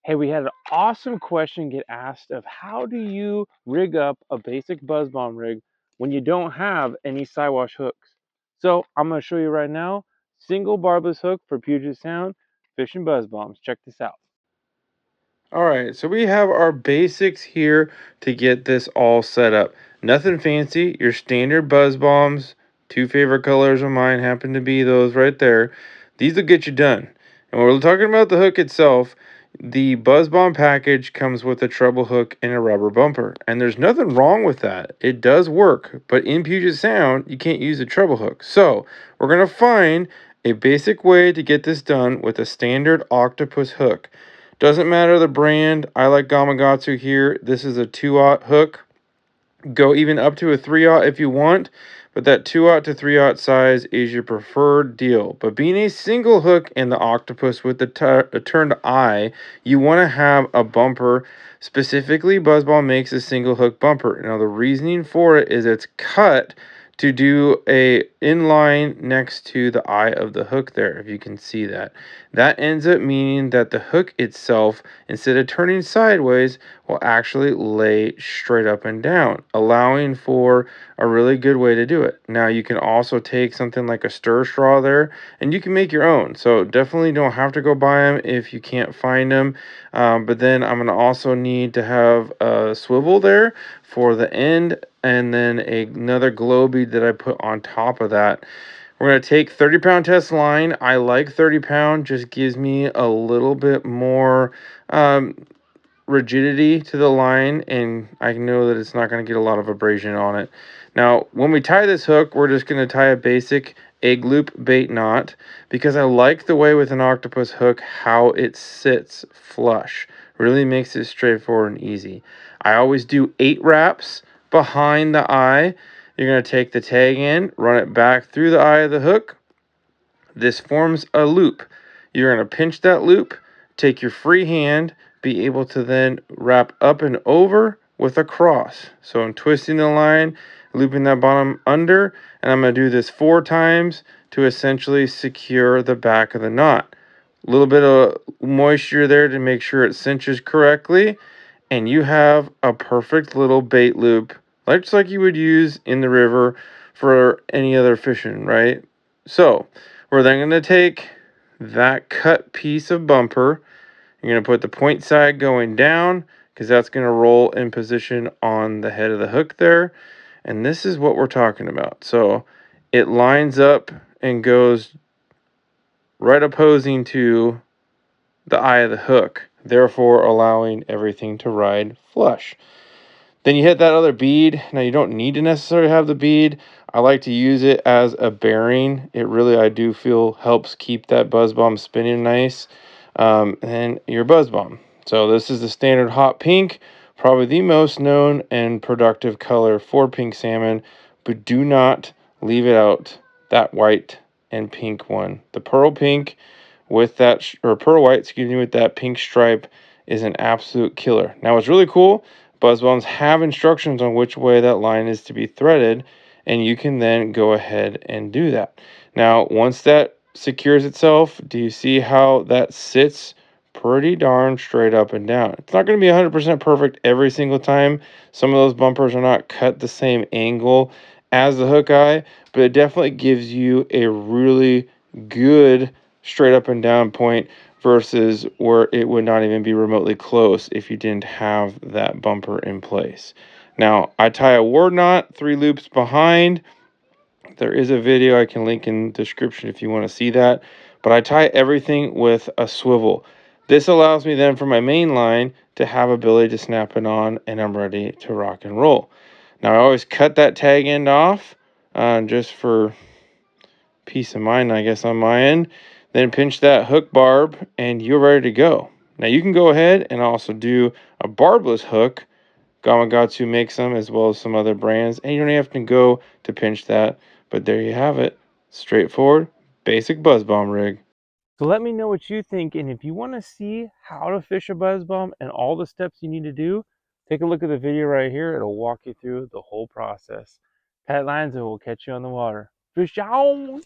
Hey, we had an awesome question get asked of how do you rig up a basic buzz bomb rig when you don't have any Siwash hooks? So I'm going to show you right now, single barbless hook for Puget Sound fishing buzz bombs. Check this out. All right, so we have our basics here to get this all set up. Nothing fancy, your standard buzz bombs. Two favorite colors of mine happen to be those right there. These will get you done. And when we're talking about the hook itself, the buzz bomb package comes with a treble hook and a rubber bumper. And there's nothing wrong with that. It does work, but in Puget Sound, you can't use a treble hook. So we're going to find a basic way to get this done with a standard octopus hook. Doesn't matter the brand. I like Gamakatsu here. This is a 2/0 hook. Go even up to a 3/0 if you want, but that 2/0 to 3/0 size is your preferred deal. But being a single hook in the octopus with the turned eye, you want to have a bumper. Specifically, Buzzball makes a single hook bumper. Now the reasoning for it is it's cut to do a inline next to the eye of the hook there, if you can see that. That ends up meaning that the hook itself, instead of turning sideways, will actually lay straight up and down, allowing for a really good way to do it. Now you can also take something like a stir straw there and you can make your own. So definitely don't have to go buy them if you can't find them. But then I'm going to also need to have a swivel there for the end, and then another glow bead that I put on top of that. We're going to take 30-pound test line. I like 30-pound, just gives me a little bit more rigidity to the line, and I know that it's not going to get a lot of abrasion on it. Now, when we tie this hook, we're just going to tie a basic egg loop bait knot because I like the way with an octopus hook how it sits flush. Really makes it straightforward and easy. I always do 8 wraps behind the eye. You're going to take the tag in, run it back through the eye of the hook. This forms a loop. You're going to pinch that loop, take your free hand, be able to then wrap up and over with a cross. So I'm twisting the line, looping that bottom under, and I'm going to do this 4 times to essentially secure the back of the knot. A little bit of moisture there to make sure it cinches correctly, and you have a perfect little bait loop, just like you would use in the river for any other fishing, right? So we're then going to take that cut piece of bumper. You're going to put the point side going down because that's going to roll in position on the head of the hook there. And this is what we're talking about. So it lines up and goes right opposing to the eye of the hook, therefore allowing everything to ride flush. Then you hit that other bead. Now you don't need to necessarily have the bead. I like to use it as a bearing. It really, I do feel, helps keep that buzz bomb spinning nice. And your buzz bomb. So this is the standard hot pink, probably the most known and productive color for pink salmon, but do not leave it out, that white and pink one. The pearl pink with that, or pearl white, excuse me, with that pink stripe is an absolute killer. Now what's really cool, buzz bombs have instructions on which way that line is to be threaded, and you can then go ahead and do that. Now, once that secures itself, do you see how that sits pretty darn straight up and down? It's not going to be 100% perfect every single time. Some of those bumpers are not cut the same angle as the hook eye, but it definitely gives you a really good straight up and down point versus where it would not even be remotely close if you didn't have that bumper in place. Now, I tie a ward knot 3 loops behind. There is a video I can link in the description if you want to see that. But I tie everything with a swivel. This allows me then for my main line to have ability to snap it on, and I'm ready to rock and roll. Now I always cut that tag end off just for peace of mind, I guess, on my end. Then pinch that hook barb and you're ready to go. Now you can go ahead and also do a barbless hook. Gamakatsu makes them as well as some other brands, and you don't have to go to pinch that. But there you have it. Straightforward, basic buzz bomb rig. So let me know what you think, and if you want to see how to fish a buzz bomb and all the steps you need to do, take a look at the video right here. It'll walk you through the whole process. Tight lines and we'll catch you on the water. Fish on!